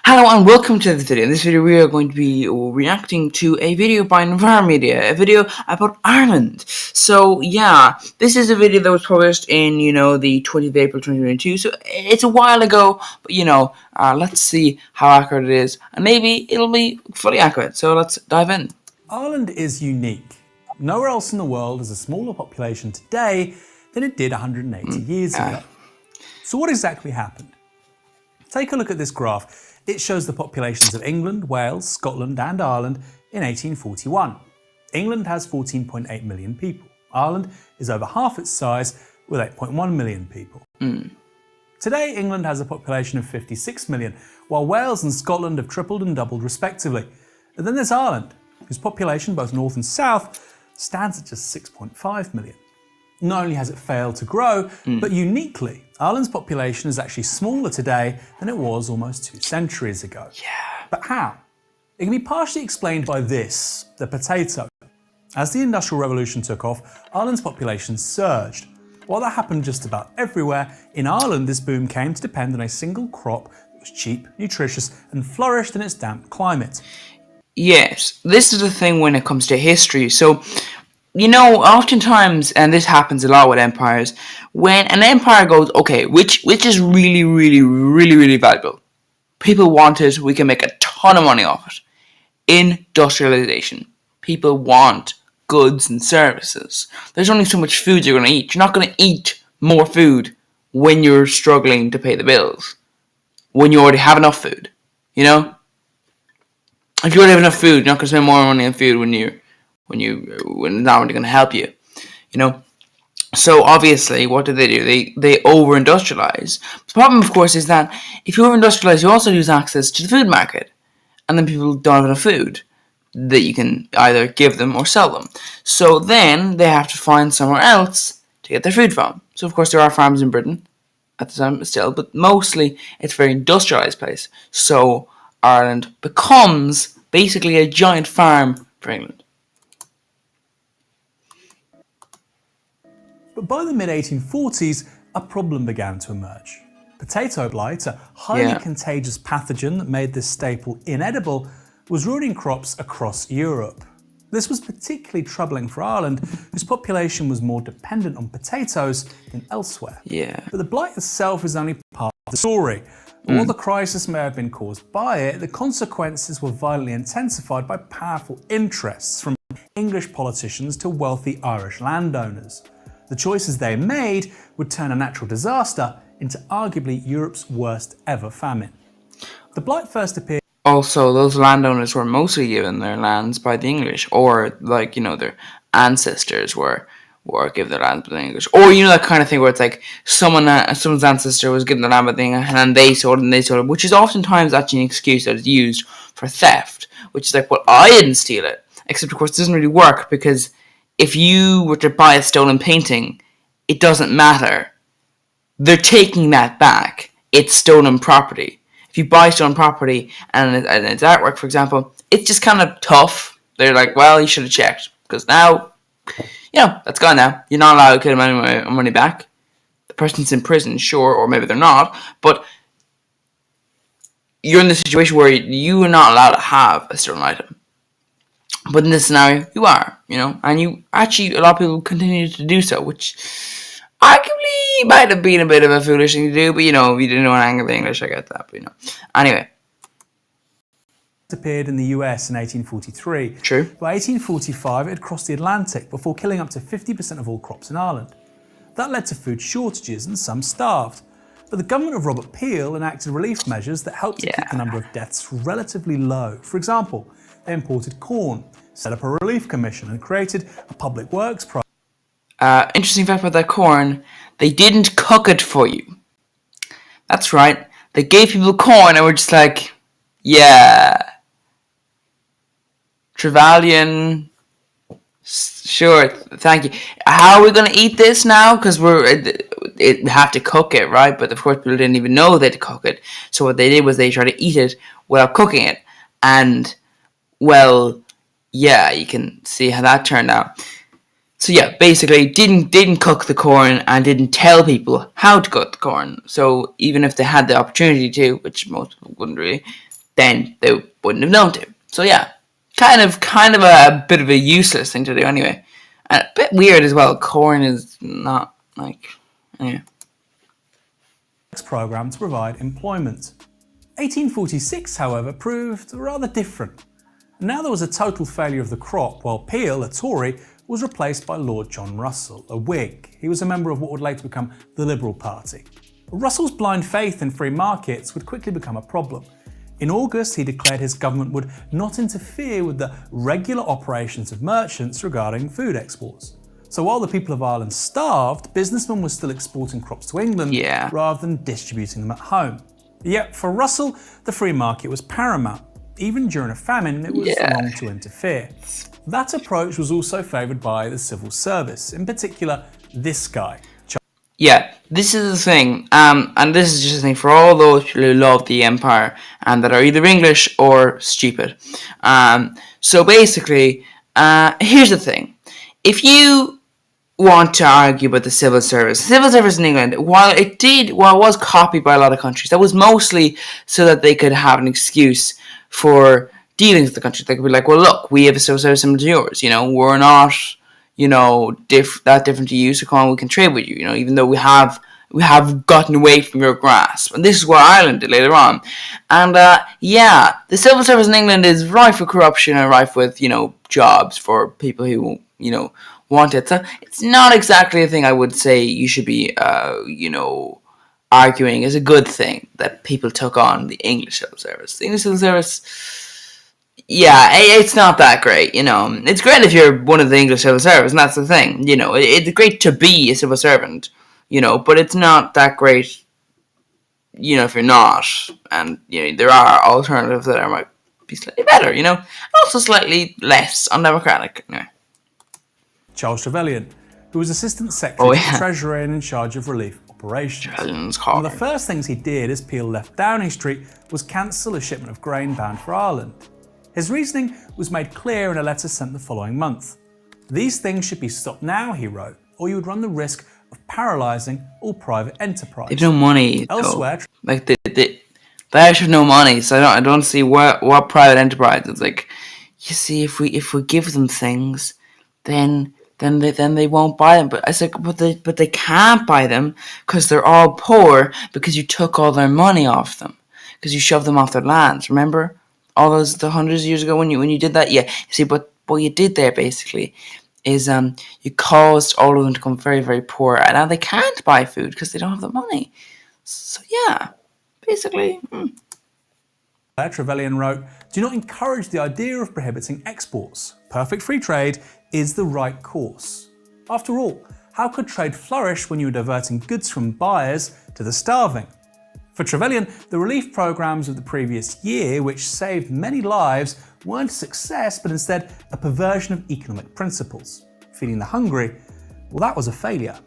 Hello and welcome to this video. In this video we are going to be reacting to a video by Environmedia, a video about Ireland. So yeah, this is a video that was published in, the 20th of April 2022, so it's a while ago, but let's see how accurate it is, and maybe it'll be fully accurate, so let's dive in. Ireland is unique. Nowhere else in the world has a smaller population today than it did 180 years ago. So what exactly happened? Take a look at this graph. It shows the populations of England, Wales, Scotland and Ireland in 1841. England has 14.8 million people. Ireland is over half its size with 8.1 million people. Today, England has a population of 56 million, while Wales and Scotland have tripled and doubled respectively. And then there's Ireland, whose population, both north and south, stands at just 6.5 million. Not only has it failed to grow, but uniquely, Ireland's population is actually smaller today than it was almost 2 centuries ago. Yeah. But how? It can be partially explained by this, the potato. As the Industrial Revolution took off, Ireland's population surged. While that happened just about everywhere, in Ireland this boom came to depend on a single crop that was cheap, nutritious and flourished in its damp climate. Yes, this is the thing when it comes to history. So, oftentimes, and this happens a lot with empires, when an empire goes, okay, which is really, really, really, really valuable. People want it, we can make a ton of money off it. Industrialization. People want goods and services. There's only so much food you're going to eat. You're not going to eat more food when you're struggling to pay the bills. When you already have enough food, If you already have enough food, you're not going to spend more money on food when it's not really going to help you, So obviously, what do? They over-industrialize. The problem, of course, is that if you over-industrialize, you also lose access to the food market, and then people don't have enough food that you can either give them or sell them. So then they have to find somewhere else to get their food from. So of course there are farms in Britain at the time still, but mostly it's a very industrialized place. So Ireland becomes basically a giant farm for England. But by the mid-1840s, a problem began to emerge. Potato blight, a highly contagious pathogen that made this staple inedible, was ruining crops across Europe. This was particularly troubling for Ireland, whose population was more dependent on potatoes than elsewhere. But the blight itself is only part of the story. While the crisis may have been caused by it, the consequences were violently intensified by powerful interests, from English politicians to wealthy Irish landowners. The choices they made would turn a natural disaster into arguably Europe's worst ever famine. The blight first appeared. Also, those landowners were mostly given their lands by the English, or their ancestors were given their lands by the English, or that kind of thing where it's like someone's ancestor was given the land by the English and then they sold it, which is oftentimes actually an excuse that is used for theft, which is like, well, I didn't steal it, except of course it doesn't really work, because if you were to buy a stolen painting, it doesn't matter. They're taking that back. It's stolen property. If you buy stolen property and it's artwork, for example, it's just kind of tough. They're like, well, you should have checked, because now, that's gone now. You're not allowed to get any money back. The person's in prison, sure, or maybe they're not, but you're in the situation where you are not allowed to have a stolen item. But in this scenario, you are, and you actually, a lot of people continue to do so, which arguably might have been a bit of a foolish thing to do, but if you didn't know an angle of the English, I get that, but Anyway. Appeared in the US in 1843. True. By 1845, it had crossed the Atlantic before killing up to 50% of all crops in Ireland. That led to food shortages and some starved. But the government of Robert Peel enacted relief measures that helped to keep the number of deaths relatively low. For example, they imported corn, set up a relief commission and created a public works project. Interesting fact about that corn, they didn't cook it for you. That's right. They gave people corn and were just like, yeah, Trevelyan, sure, thank you. How are we going to eat this now? Because we have to cook it, right? But of course people didn't even know they had to cook it. So what they did was they tried to eat it without cooking it. And, well, yeah, you can see how that turned out. So yeah, basically didn't cook the corn and didn't tell people how to cook the corn. So even if they had the opportunity to, which most people wouldn't really, then they wouldn't have known to. So yeah, kind of a bit of a useless thing to do anyway. And a bit weird as well. Corn is not like, anyway. Program to provide employment. 1846, however, proved rather different. Now there was a total failure of the crop, while Peel, a Tory, was replaced by Lord John Russell, a Whig. He was a member of what would later become the Liberal Party. Russell's blind faith in free markets would quickly become a problem. In August, he declared his government would not interfere with the regular operations of merchants regarding food exports. So while the people of Ireland starved, businessmen were still exporting crops to England rather than distributing them at home. Yet for Russell, the free market was paramount. Even during a famine, it was wrong to interfere. That approach was also favoured by the civil service, in particular this guy. Yeah, this is the thing, and this is just a thing for all those people who love the empire and that are either English or stupid. So basically, here's the thing. If you want to argue about the civil service in England, while it was copied by a lot of countries, that was mostly so that they could have an excuse for dealings with the country. They could be like, well, look, we have a civil service similar to yours, we're not, that different to you, so come on, we can trade with you, even though we have gotten away from your grasp. And this is what Ireland did later on. And the civil service in England is rife with corruption and rife with, jobs for people who, want it. So it's not exactly a thing I would say you should be, arguing is a good thing that people took on the English civil service. The English civil service, it's not that great, It's great if you're one of the English civil service, and that's the thing, It's great to be a civil servant, but it's not that great, if you're not. And, there are alternatives that might be slightly better, and also slightly less undemocratic, anyway. Charles Trevelyan, who was Assistant Secretary to the Treasury and in charge of relief operations. One of the first things he did as Peel left Downing Street was cancel a shipment of grain bound for Ireland. His reasoning was made clear in a letter sent the following month. These things should be stopped now, he wrote, or you would run the risk of paralysing all private enterprise. They have no money. Elsewhere, they actually have no money, so I don't see what private enterprise is like. You see, if we give them things, then they won't buy them. But I said, but they can't buy them because they're all poor because you took all their money off them, because you shoved them off their lands. Remember all the hundreds of years ago when you did that? Yeah. You see, but what you did there basically is you caused all of them to become very, very poor, and now they can't buy food because they don't have the money. So yeah, basically. Trevelyan wrote, "Do not encourage the idea of prohibiting exports. Perfect free trade is the right course. After all, how could trade flourish when you are diverting goods from buyers to the starving?" For Trevelyan, the relief programs of the previous year, which saved many lives, weren't a success, but instead a perversion of economic principles. Feeding the hungry, well, that was a failure.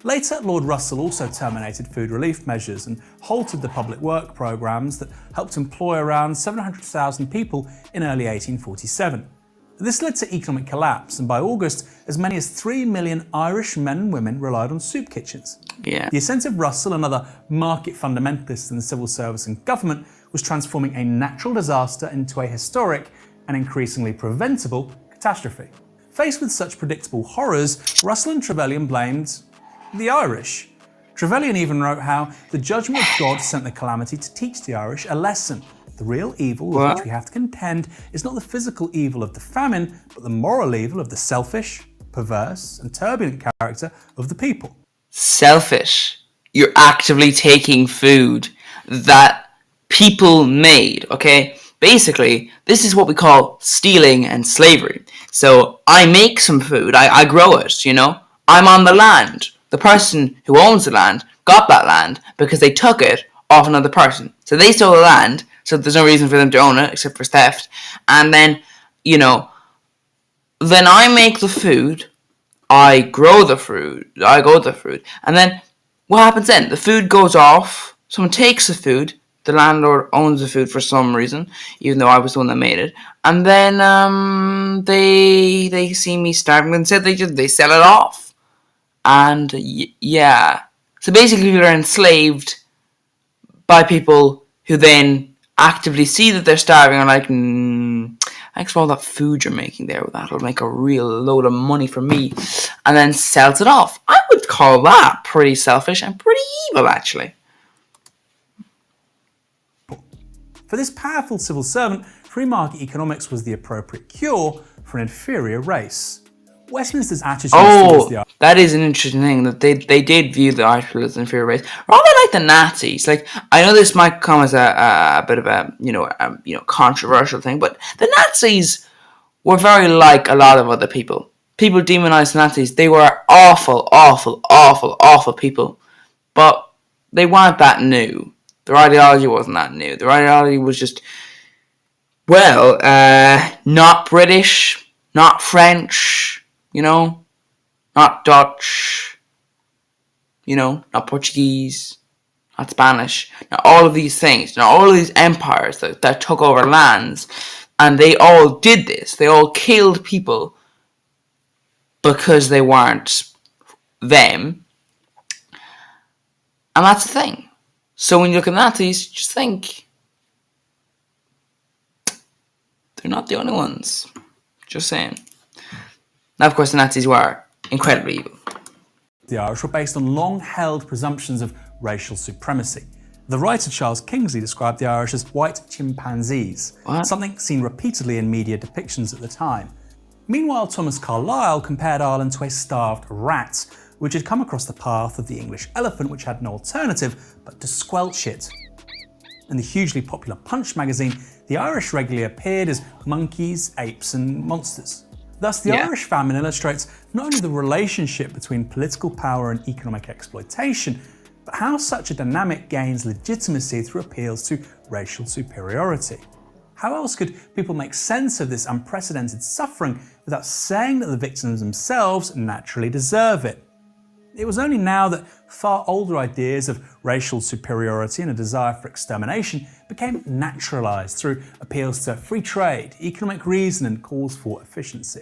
Later, Lord Russell also terminated food relief measures and halted the public work programs that helped employ around 700,000 people in early 1847. This led to economic collapse, and by August, as many as 3 million Irish men and women relied on soup kitchens. Yeah. The ascent of Russell and other market fundamentalists in the civil service and government was transforming a natural disaster into a historic and increasingly preventable catastrophe. Faced with such predictable horrors, Russell and Trevelyan blamed the Irish. Trevelyan even wrote how the judgment of God sent the calamity to teach the Irish a lesson. The real evil with which we have to contend is not the physical evil of the famine, but the moral evil of the selfish, perverse, and turbulent character of the people. Selfish. You're actively taking food that people made, okay? Basically, this is what we call stealing and slavery. So I make some food, I grow it, I'm on the land. The person who owns the land got that land because they took it off another person. So they stole the land, so there's no reason for them to own it except for theft. And then, then I make the food, I grow the fruit, and then what happens then? The food goes off, someone takes the food, The landlord owns the food for some reason, even though I was the one that made it. And then they see me starving and said they sell it off. And yeah. So basically people are enslaved by people who then actively see that they're starving and are like, thanks for all that food you're making there. That'll make a real load of money for me. And then sells it off. I would call that pretty selfish and pretty evil, actually. For this powerful civil servant, free market economics was the appropriate cure for an inferior race. Westminster's attitude towards the that is an interesting thing, that they did view the Irish people as an inferior race, rather like the Nazis. Like, I know this might come as a bit of a controversial thing, but the Nazis were very like a lot of other people. People demonized the Nazis. They were awful, awful, awful, awful people, but they weren't that new. Their ideology wasn't that new. Their ideology was just, not British, not French, not Dutch, not Portuguese, not Spanish. Now, all of these things, all of these empires that took over lands, and they all did this. They all killed people because they weren't them. And that's the thing. So when you look at Nazis, just think, they're not the only ones. Just saying. Now, of course, the Nazis were incredibly evil. The Irish were based on long-held presumptions of racial supremacy. The writer Charles Kingsley described the Irish as white chimpanzees, something seen repeatedly in media depictions at the time. Meanwhile, Thomas Carlyle compared Ireland to a starved rat, which had come across the path of the English elephant, which had no alternative but to squelch it. In the hugely popular Punch magazine, the Irish regularly appeared as monkeys, apes and monsters. Thus, the Irish famine illustrates not only the relationship between political power and economic exploitation, but how such a dynamic gains legitimacy through appeals to racial superiority. How else could people make sense of this unprecedented suffering without saying that the victims themselves naturally deserve it? It was only now that far older ideas of racial superiority and a desire for extermination became naturalised through appeals to free trade, economic reason and calls for efficiency.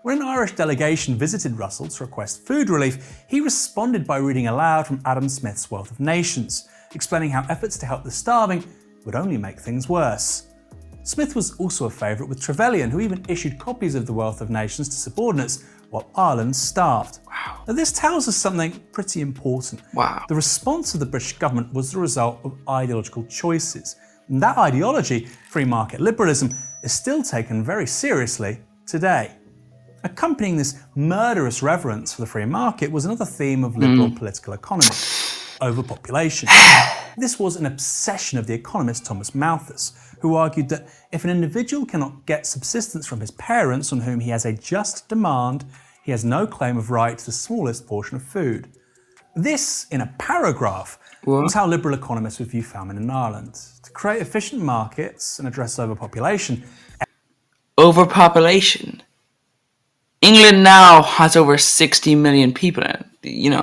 When an Irish delegation visited Russell to request food relief, he responded by reading aloud from Adam Smith's Wealth of Nations, explaining how efforts to help the starving would only make things worse. Smith was also a favourite with Trevelyan, who even issued copies of the Wealth of Nations to subordinates while Ireland starved. Wow. Now, this tells us something pretty important. Wow. The response of the British government was the result of ideological choices. And that ideology, free market liberalism, is still taken very seriously today. Accompanying this murderous reverence for the free market was another theme of liberal political economy: overpopulation. This was an obsession of the economist Thomas Malthus, who argued that if an individual cannot get subsistence from his parents on whom he has a just demand, he has no claim of right to the smallest portion of food. This, in a paragraph, was how liberal economists would view famine in Ireland: to create efficient markets and address overpopulation. Overpopulation? England now has over 60 million people in it,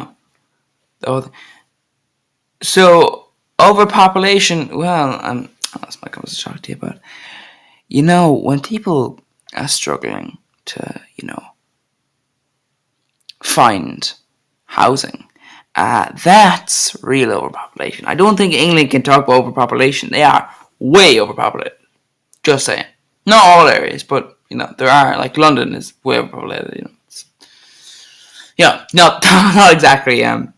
So, overpopulation, that's my cup to talk to you about. When people are struggling to, find housing, that's real overpopulation. I don't think England can talk about overpopulation. They are way overpopulated. Just saying. Not all areas, but there are, like London is way overpopulated, not exactly, when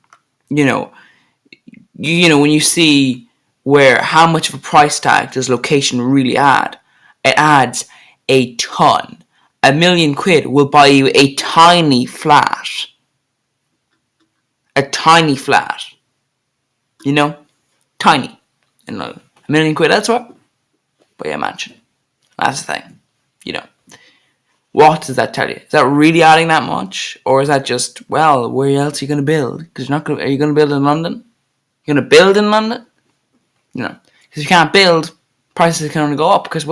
you see how much of a price tag does location really add, it adds a ton. £1 million will buy you a tiny flat. A tiny flat. Tiny. £1 million elsewhere, but a mansion. That's the thing. What does that tell you? Is that really adding that much? Or is that just, where else are you going to build? Because are you going to build in London? You're going to build in London? Because if you can't build, prices can only go up because,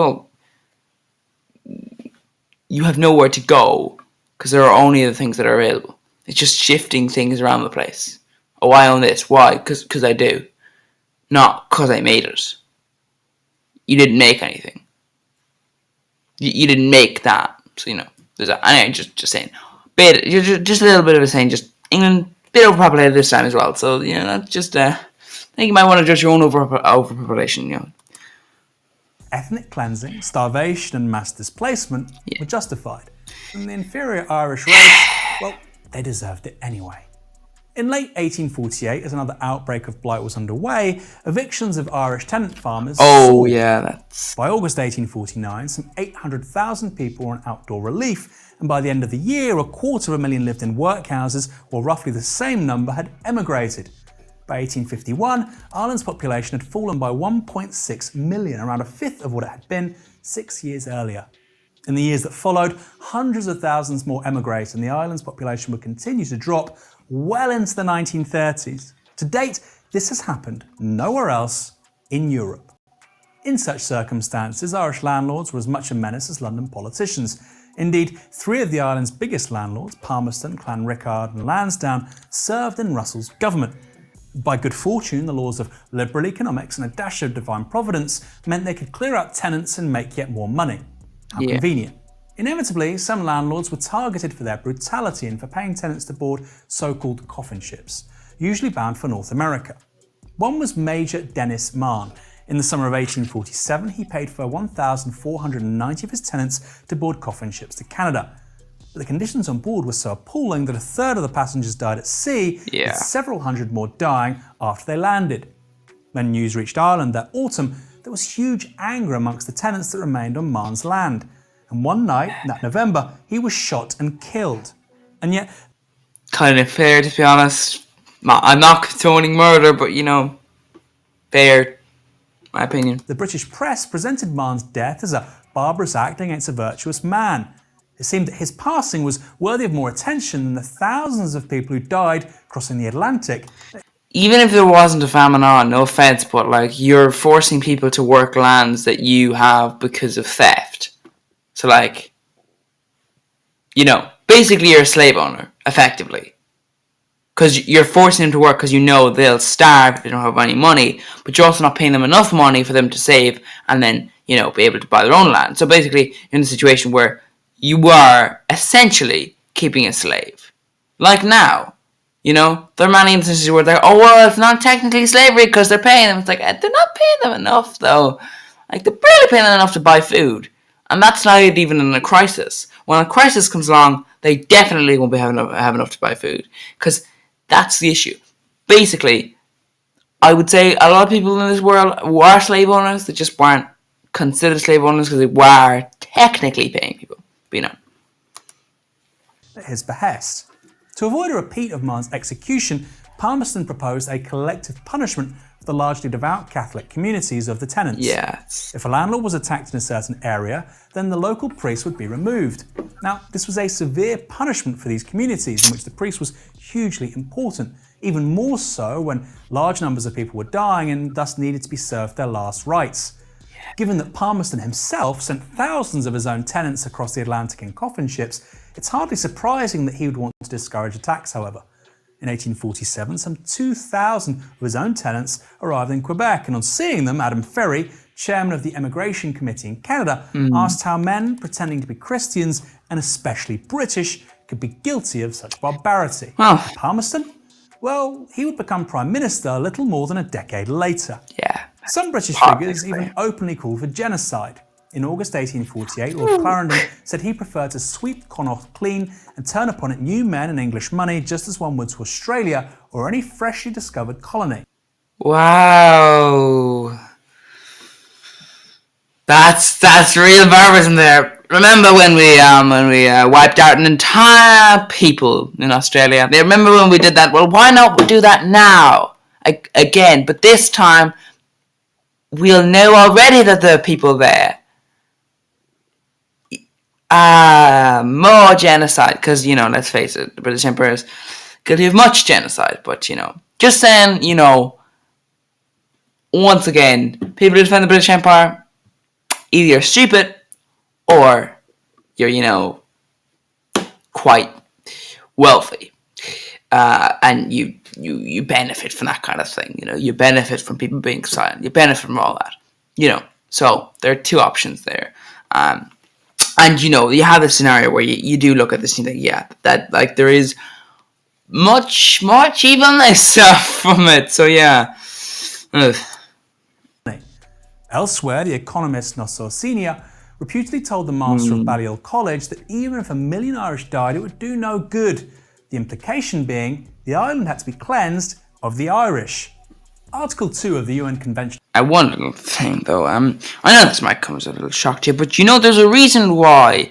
you have nowhere to go because there are only the things that are available. It's just shifting things around the place. Oh, I own this. Why? Because I do. not because I made it. You didn't make anything. You didn't make that. So, there's that. Anyway, just saying. Just a little bit of a saying, just England, a bit overpopulated this time as well. So, that's just, I think you might want to judge your own overpopulation, Ethnic cleansing, starvation, and mass displacement were justified. And the inferior Irish race, well, they deserved it anyway. In late 1848, as another outbreak of blight was underway, evictions of Irish tenant farmers soared. By August 1849, some 800,000 people were on outdoor relief, and by the end of the year, 250,000 lived in workhouses, while roughly the same number had emigrated. By 1851, Ireland's population had fallen by 1.6 million, around a fifth of what it had been 6 years earlier. In the years that followed, hundreds of thousands more emigrated, and the island's population would continue to drop well into the 1930s. To date, this has happened nowhere else in Europe. In such circumstances, Irish landlords were as much a menace as London politicians. Indeed, 3 of the island's biggest landlords, Palmerston, Clanricarde and Lansdowne, served in Russell's government. By good fortune, the laws of liberal economics and a dash of divine providence meant they could clear out tenants and make yet more money. How convenient. Inevitably, some landlords were targeted for their brutality and for paying tenants to board so-called coffin ships, usually bound for North America. One was Major Dennis Mahon. In the summer of 1847, he paid for 1,490 of his tenants to board coffin ships to Canada. But the conditions on board were so appalling that a third of the passengers died at sea, with several hundred more dying after they landed. When news reached Ireland that autumn, there was huge anger amongst the tenants that remained on Mahon's land. And one night, that November, he was shot and killed. And yet... kind of fair, to be honest. I'm not condoning murder, but, fair, my opinion. The British press presented Mahon's death as a barbarous act against a virtuous man. It seemed that his passing was worthy of more attention than the thousands of people who died crossing the Atlantic. Even if there wasn't a famine on, no offence, but, you're forcing people to work lands that you have because of theft. So, basically you're a slave owner, effectively. Because you're forcing them to work because they'll starve if they don't have any money, but you're also not paying them enough money for them to save and then, be able to buy their own land. So basically, you're in a situation where you are essentially keeping a slave. Like now, there are many instances where they're, it's not technically slavery because they're paying them. It's like, they're not paying them enough, though. They're barely paying them enough to buy food. And that's not even in a crisis. When a crisis comes along, they definitely won't have enough to buy food. Because that's the issue. Basically, I would say a lot of people in this world were slave owners. They just weren't considered slave owners because they were technically paying people. But At his behest. To avoid a repeat of Mahon's execution, Palmerston proposed a collective punishment for the largely devout Catholic communities of the tenants. Yes. If a landlord was attacked in a certain area, then the local priest would be removed. Now, this was a severe punishment for these communities in which the priest was hugely important, even more so when large numbers of people were dying and thus needed to be served their last rites. Given that Palmerston himself sent thousands of his own tenants across the Atlantic in coffin ships, it's hardly surprising that he would want to discourage attacks, however. In 1847, some 2,000 of his own tenants arrived in Quebec, and on seeing them, Adam Ferry, chairman of the Emigration Committee in Canada, asked how men pretending to be Christians, and especially British, could be guilty of such barbarity. Palmerston? Well, he would become Prime Minister a little more than a decade later. Some British figures even openly called for genocide. In August 1848, Lord Clarendon said he preferred to sweep Connaught clean and turn upon it new men and English money just as one would to Australia or any freshly discovered colony. Wow. That's real barbarism there. Remember when we wiped out an entire people in Australia? They remember when we did that? Well, why not do that now? Again, but this time we'll know already that there are people there. More genocide, because, let's face it, the British Empire is guilty of much genocide, but, just saying, once again, people who defend the British Empire, either you're stupid, or you're, quite wealthy. and you benefit from that kind of thing. You benefit from people being silent. You benefit from all that. So there are two options there. And you have a scenario where you do look at this and you think, yeah, that like there is much evilness from it. So yeah. Ugh. Elsewhere, the economist Nosor Senior reputedly told the master of Balliol College that even if 1 million Irish died, it would do no good. The implication being the island had to be cleansed of the Irish. Article 2 of the UN Convention. One little thing though, I know this might come as a little shock to you, but there's a reason why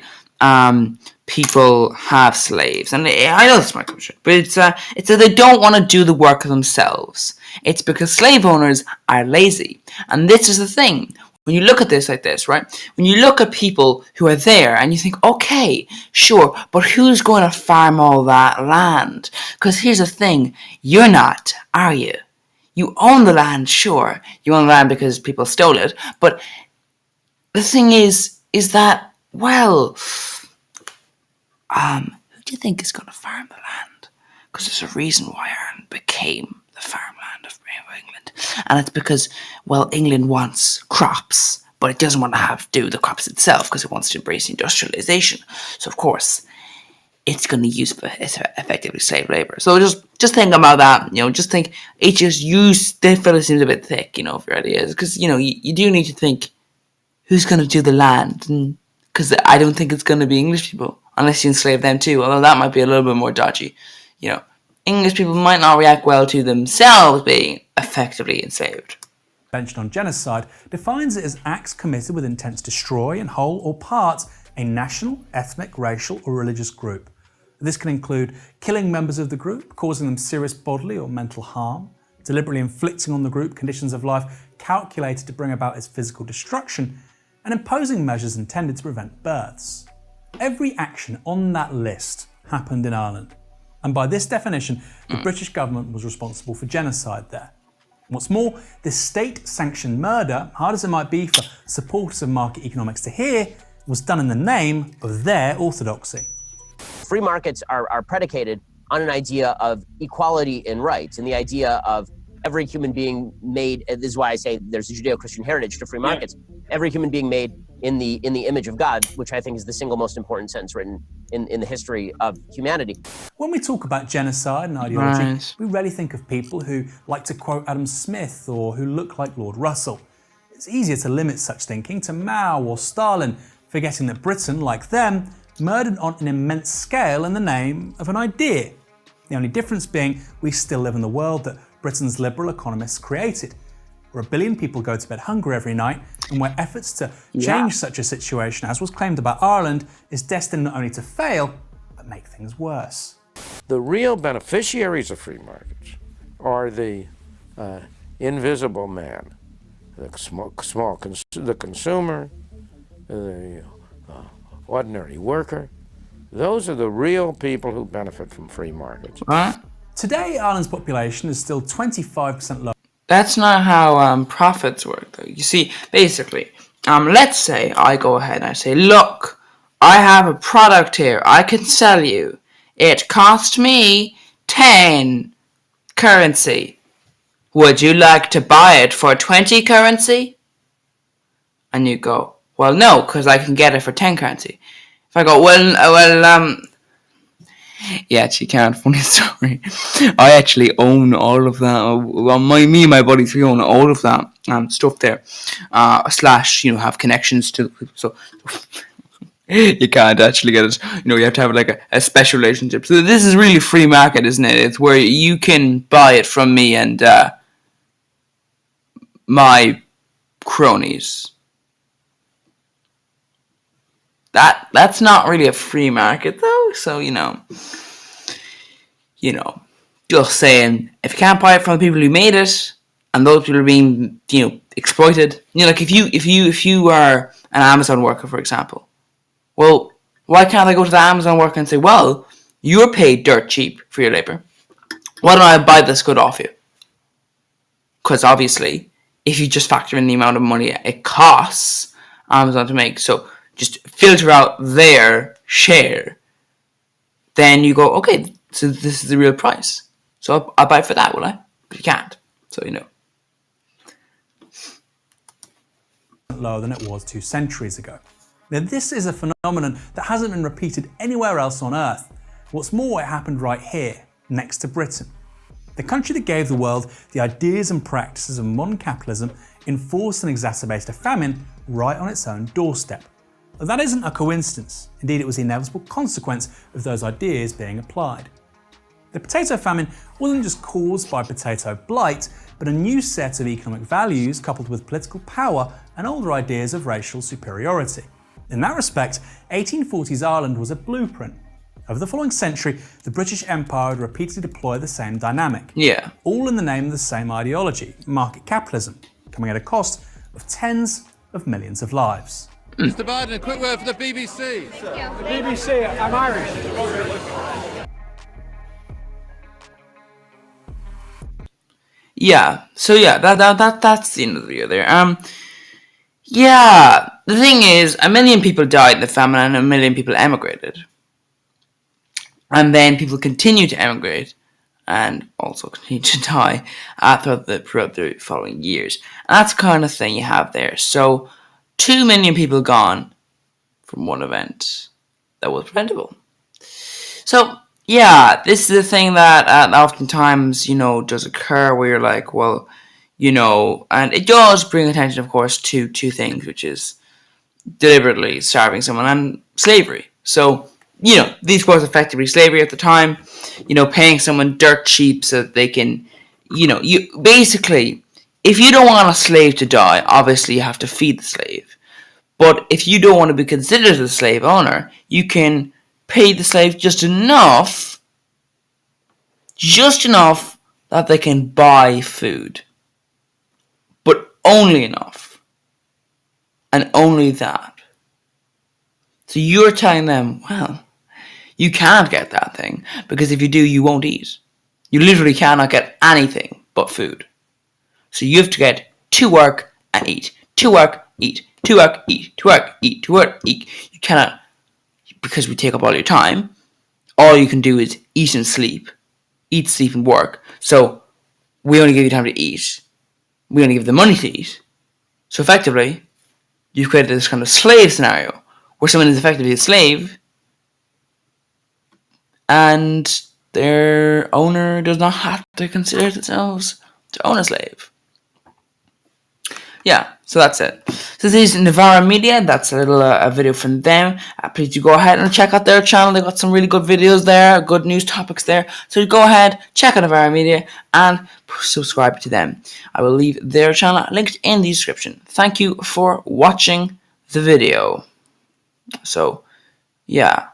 people have slaves, and I know this might come as a shock, but it's that they don't want to do the work themselves. It's because slave owners are lazy, and this is the thing. When you look at this like this, right? When you look at people who are there and you think, okay, sure, but who's going to farm all that land? Because here's the thing, you're not, are you? You own the land, sure. You own the land because people stole it. But the thing is that, well, who do you think is going to farm the land? Because there's a reason why Ireland became the farmland of England. And it's because, well, England wants crops, but it doesn't want to do the crops itself because it wants to embrace industrialization. So, of course, it's going to use effectively slave labor. So just think about that. Just think that fella seems a bit thick, for your ideas, because you do need to think who's going to do the land, because I don't think it's going to be English people unless you enslave them too. Although that might be a little bit more dodgy. English people might not react well to themselves being effectively enslaved. Convention on Genocide defines it as acts committed with intent to destroy in whole or part a national, ethnic, racial, or religious group. This can include killing members of the group, causing them serious bodily or mental harm, deliberately inflicting on the group conditions of life calculated to bring about its physical destruction, and imposing measures intended to prevent births. Every action on that list happened in Ireland, and by this definition, the British government was responsible for genocide there. What's more, this state-sanctioned murder, hard as it might be for supporters of market economics to hear, was done in the name of their orthodoxy. Free markets are predicated on an idea of equality in rights and the idea of every human being made, this is why I say there's a Judeo-Christian heritage to free markets, every human being made in the image of God, which I think is the single most important sentence written in the history of humanity. When we talk about genocide and ideology, we rarely think of people who like to quote Adam Smith or who look like Lord Russell. It's easier to limit such thinking to Mao or Stalin, forgetting that Britain, like them, murdered on an immense scale in the name of an idea. The only difference being we still live in the world that Britain's liberal economists created, where 1 billion people go to bed hungry every night, and where efforts to change such a situation, as was claimed about Ireland, is destined not only to fail, but make things worse. The real beneficiaries of free markets are the invisible man, the the consumer, the ordinary worker. Those are the real people who benefit from free markets. Today, Ireland's population is still 25% lower. That's not how profits work, though. You see, basically, let's say I go ahead and I say, look, I have a product here I can sell you. It cost me 10 currency. Would you like to buy it for 20 currency? And you go, well, no, because I can get it for 10 currency. If I go, yeah, actually can't. Funny story. I actually own all of that. Well, me and my buddies, we own all of that stuff there. Slash, have connections to the people. So you can't actually get it. You have to have like a special relationship. So this is really free market, isn't it? It's where you can buy it from me and my cronies. That's not really a free market though, so just saying, if you can't buy it from the people who made it, and those people are being exploited, like if you are an Amazon worker, for example, well, why can't I go to the Amazon worker and say, well, you're paid dirt cheap for your labor, why don't I buy this good off you? Because obviously, if you just factor in the amount of money it costs Amazon to make, so just filter out their share, then you go, okay, So this is the real price. So I'll buy it for that, will I? But you can't. So, Lower than it was 2 centuries ago. Now, this is a phenomenon that hasn't been repeated anywhere else on Earth. What's more, it happened right here, next to Britain. The country that gave the world the ideas and practices of modern capitalism enforced and exacerbated a famine right on its own doorstep. But that isn't a coincidence. Indeed, it was the inevitable consequence of those ideas being applied. The potato famine wasn't just caused by potato blight, but a new set of economic values coupled with political power and older ideas of racial superiority. In that respect, 1840s Ireland was a blueprint. Over the following century, the British Empire would repeatedly deploy the same dynamic. Yeah. All in the name of the same ideology, market capitalism, coming at a cost of tens of millions of lives. Mr. Biden, a quick word for the BBC. The BBC, I'm Irish. Yeah. So yeah, that's the end of the video there. Yeah. The thing is, 1 million people died in the famine and 1 million people emigrated. And then people continue to emigrate and also continue to die throughout the following years. And that's the kind of thing you have there. So 2 million people gone from one event that was preventable. So yeah, this is the thing that oftentimes, does occur where you're like, well, and it does bring attention, of course, to two things, which is deliberately starving someone and slavery. So, these was effectively slavery at the time, paying someone dirt cheap so that they can, you basically, if you don't want a slave to die, obviously you have to feed the slave. But if you don't want to be considered a slave owner, you can pay the slave just enough that they can buy food. But only enough. And only that. So you're telling them, well, you can't get that thing, because if you do, you won't eat. You literally cannot get anything but food. So you have to get to work and eat. To work, eat. To work, eat. To work, eat. To work, eat. You cannot, because we take up all your time, all you can do is eat and sleep. Eat, sleep, and work. So we only give you time to eat. We only give the money to eat. So effectively, you've created this kind of slave scenario where someone is effectively a slave and their owner does not have to consider themselves to own a slave. Yeah, so that's it. So this is Navarra Media. That's a little video from them. Please do go ahead and check out their channel. They've got some really good videos there, good news topics there. So go ahead, check out Navarra Media, and subscribe to them. I will leave their channel linked in the description. Thank you for watching the video. So, yeah.